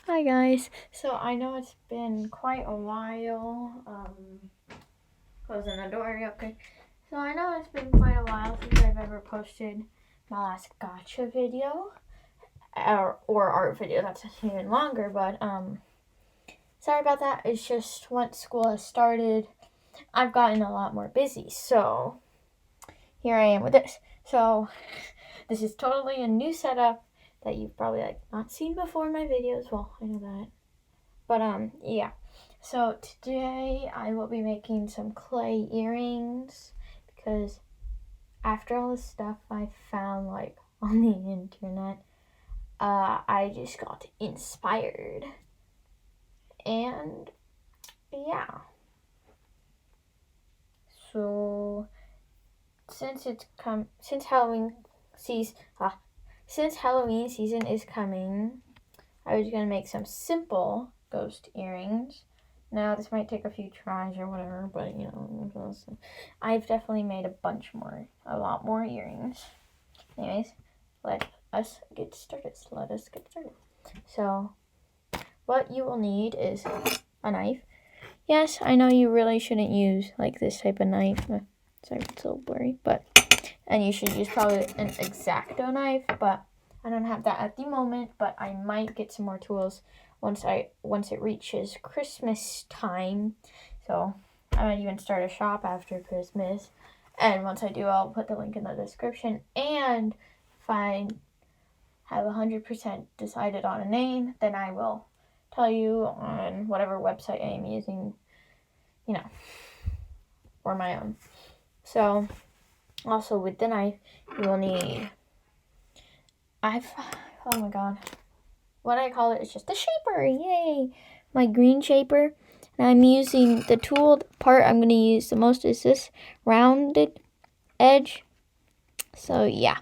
Hi guys. So I know it's been quite a while. Closing the door real quick. So I know it's been quite a while since I've ever posted my last gotcha video or art video. That's even longer, but sorry about that. It's just once school has started, I've gotten a lot more busy. So here I am with this. So this is totally a new setup that you've probably not seen before in my videos. Well, I know that. But yeah. So today I will be making some clay earrings because after all the stuff I found on the internet, I just got inspired. And yeah. So since Halloween season is coming, I was gonna make some simple ghost earrings. Now this might take a few tries or whatever, but I've definitely made a lot more earrings. Anyways, let us get started. So what you will need is a knife. Yes, I know you really shouldn't use this type of knife. Sorry, it's a little blurry, and you should use probably an X-Acto knife, but I don't have that at the moment, but I might get some more tools once it reaches Christmas time. So I might even start a shop after Christmas. And once I do, I'll put the link in the description. And if I have 100% decided on a name, then I will tell you on whatever website I am using, or my own. So also with the knife, you will need oh my god. What I call it is just a shaper. Yay! My green shaper. And I'm using the tool part I'm going to use the most is this rounded edge. So yeah,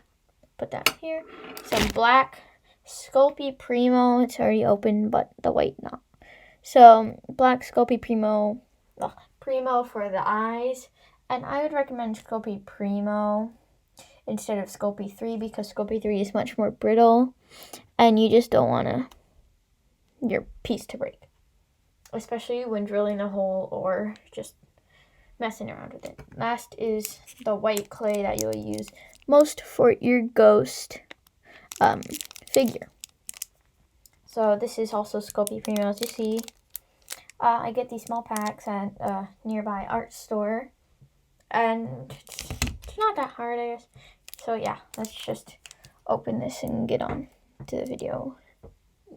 put that here. Some black Sculpey Primo. It's already open, but the white not. So black Sculpey Primo. Primo for the eyes. And I would recommend Sculpey Primo instead of Sculpey 3 because Sculpey 3 is much more brittle and you just don't want your piece to break, especially when drilling a hole or just messing around with it. Last is the white clay that you'll use most for your ghost figure. So this is also Sculpey Primo, as you see. I get these small packs at a nearby art store, and it's not that hard, I guess. So yeah, let's just open this and get on to the video.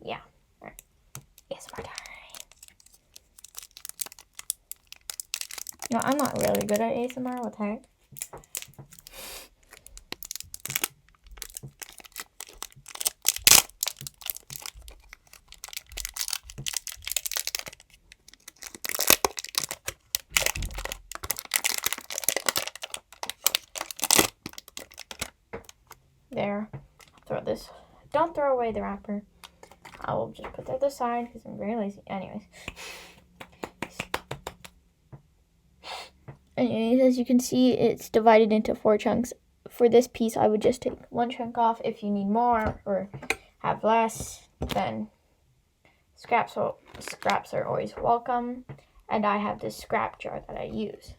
Yeah. All right. ASMR time. I'm not really good at ASMR. What the heck? There. Throw this. Don't throw away the wrapper. I will just put that aside because I'm very lazy. Anyways, as you can see, it's divided into 4 chunks. For this piece, I would just take 1 chunk off. If you need more or have less, then scraps are always welcome. And I have this scrap jar that I use.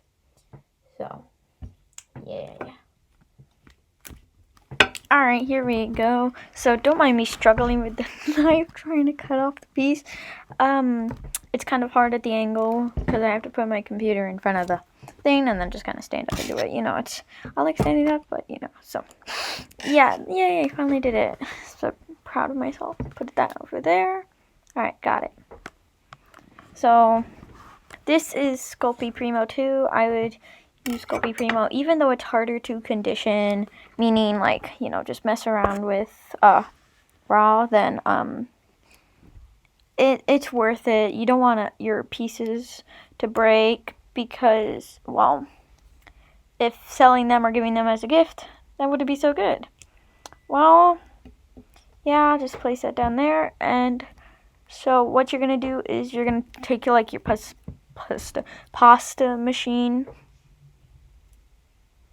So, yeah. Alright, here we go. So don't mind me struggling with the knife trying to cut off the piece. It's kind of hard at the angle because I have to put my computer in front of the thing and then just kind of stand up and do it. I like standing up, but so yeah, yay, I finally did it. So proud of myself. Put that over there. Alright, got it. So this is Sculpey Primo 2. I would use Sculpey Primo, even though it's harder to condition, meaning just mess around with raw, then it's worth it. You don't want your pieces to break because, well, if selling them or giving them as a gift, that wouldn't be so good. Well, yeah, just place that down there. And so what you're going to do is you're going to take your pasta machine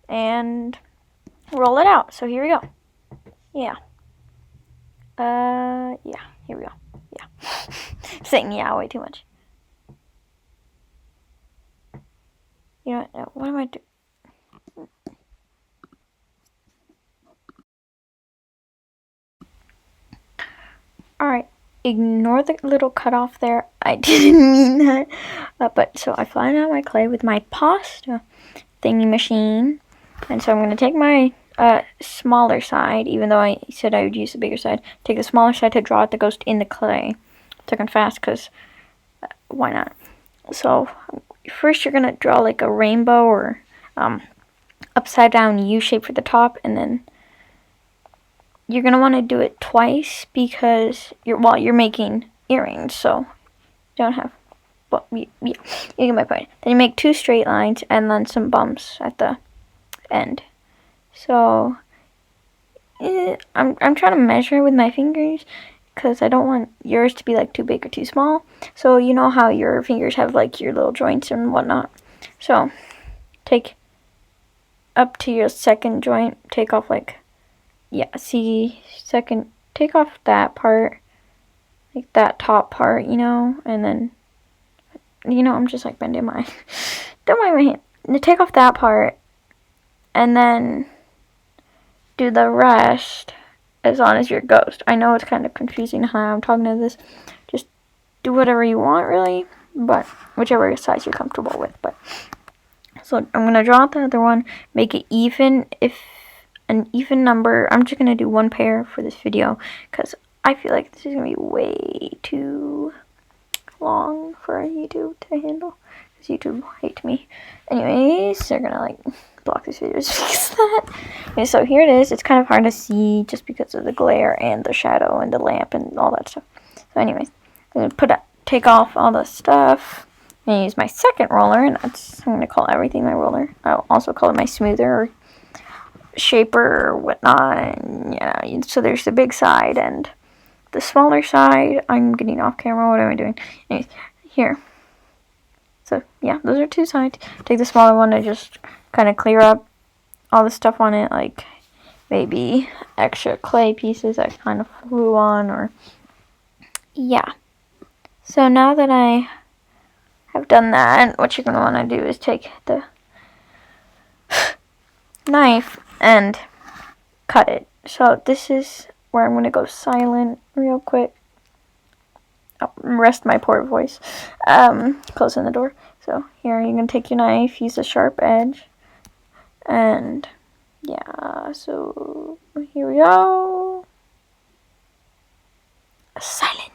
and roll it out. So here we go. Yeah. Yeah, here we go. Yeah. saying yeah way too much. You know what am I doing? Alright, ignore the little cutoff there. I didn't mean that. But so I flattened out my clay with my pasta thingy machine. And so I'm going to take my smaller side, even though I said I would use the bigger side. Take the smaller side to draw it that goes in the clay. Took it fast because why not? So first you're going to draw like a rainbow or upside down U shape for the top, and then you're going to want to do it twice because you're making earrings, so you don't have, well, yeah, you get my point. Then you make 2 straight lines and then some bumps at the end. So I'm trying to measure with my fingers because I don't want yours to be like too big or too small. So you know how your fingers have like your little joints and whatnot. So take up to your second joint, take off like, yeah, see, second, take off that part, like that top part, you know, and then, you know, I'm just like bending my, don't mind my hand. Take off that part, and then do the rest as long as you're ghost. I know it's kind of confusing how I'm talking to this. Just do whatever you want, really, but whichever size you're comfortable with. But so I'm gonna draw out the other one, make it even. If an even number, I'm just gonna do 1 pair for this video because I feel like this is gonna be way too long for YouTube to handle because YouTube hates me. Anyways, they're gonna like block these videos because of that. Okay, so here it is. It's kind of hard to see just because of the glare and the shadow and the lamp and all that stuff. So anyways, I'm gonna take off all the stuff. I'm gonna use my second roller, and I'm gonna call everything my roller. I'll also call it my smoother or shaper or whatnot. And, yeah, so there's the big side and the smaller side. I'm getting off camera. What am I doing? Anyways, here. So yeah, those are 2 sides. Take the smaller one and just kind of clear up all the stuff on it, like maybe extra clay pieces that kind of flew on, or yeah. So now that I have done that, what you're going to want to do is take the knife and cut it. So this is where I'm going to go silent real quick. Oh, rest my poor voice. Closing the door. So here you're going to take your knife, use a sharp edge, and yeah, so here we go. Silence.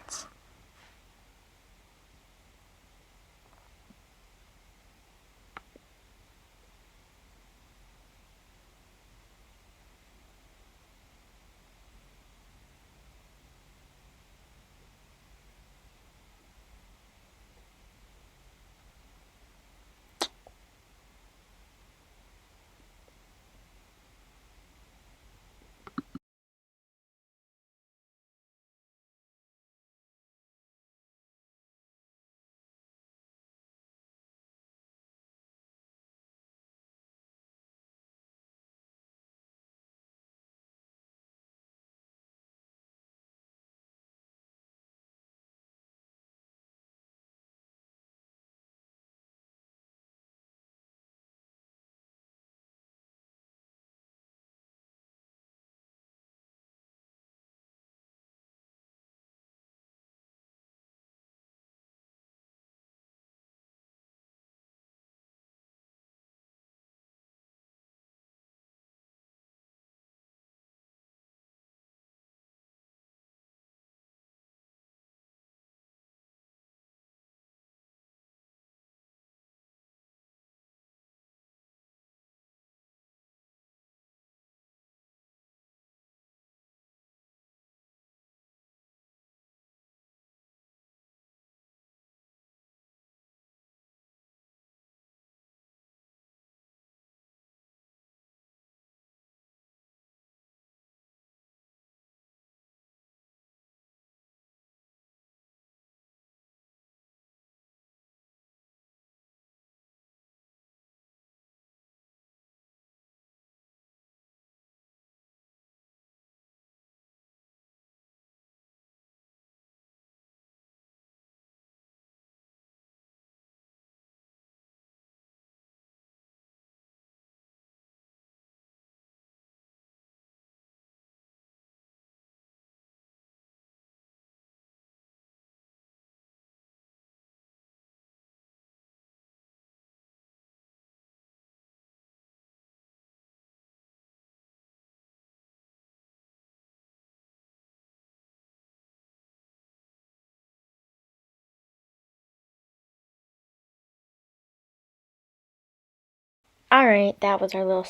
Alright, that was our little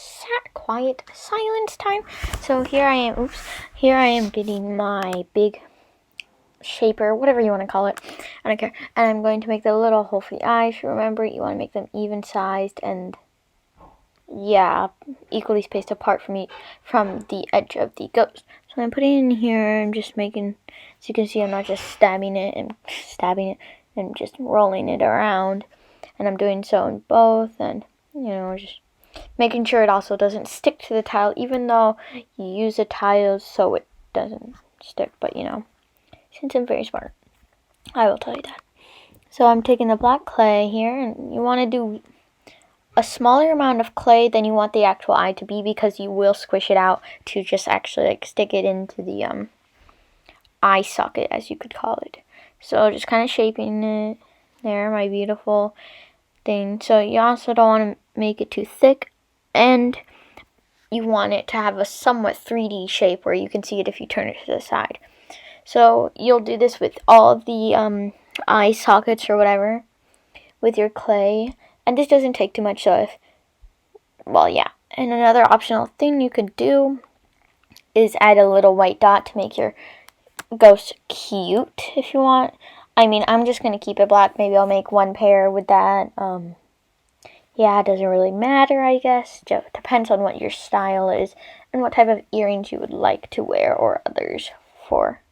quiet silence time. So here I am, here I am getting my big shaper, whatever you want to call it. I don't care. And I'm going to make the little hole for the eyes. Remember, you want to make them even sized and, yeah, equally spaced apart from the edge of the ghost. So I'm putting it in here. I'm just making, so you can see I'm not just stabbing it and just rolling it around. And I'm doing so in both, and, you know, just making sure it also doesn't stick to the tile, even though you use a tile so it doesn't stick. But, you know, since I'm very smart, I will tell you that. So I'm taking the black clay here, and you want to do a smaller amount of clay than you want the actual eye to be, because you will squish it out to just actually like stick it into the eye socket, as you could call it. So just kind of shaping it there, my beautiful thing. So you also don't want to make it too thick, and you want it to have a somewhat 3D shape where you can see it if you turn it to the side. So you'll do this with all of the eye sockets or whatever with your clay. And this doesn't take too much, so well, yeah. And another optional thing you could do is add a little white dot to make your ghost cute, if you want. I mean, I'm just going to keep it black. Maybe I'll make one pair with that. Yeah, it doesn't really matter, I guess. Just depends on what your style is and what type of earrings you would like to wear, or for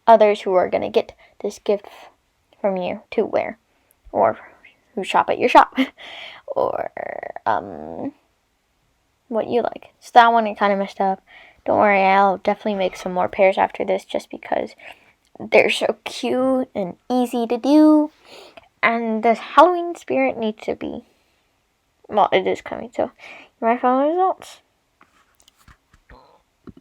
others who are going to get this gift from you to wear, or who shop at your shop, or what you like. So that one I kind of messed up. Don't worry, I'll definitely make some more pairs after this, just because they're so cute and easy to do, and the Halloween spirit needs to be, well, it is coming, so you might follow the results.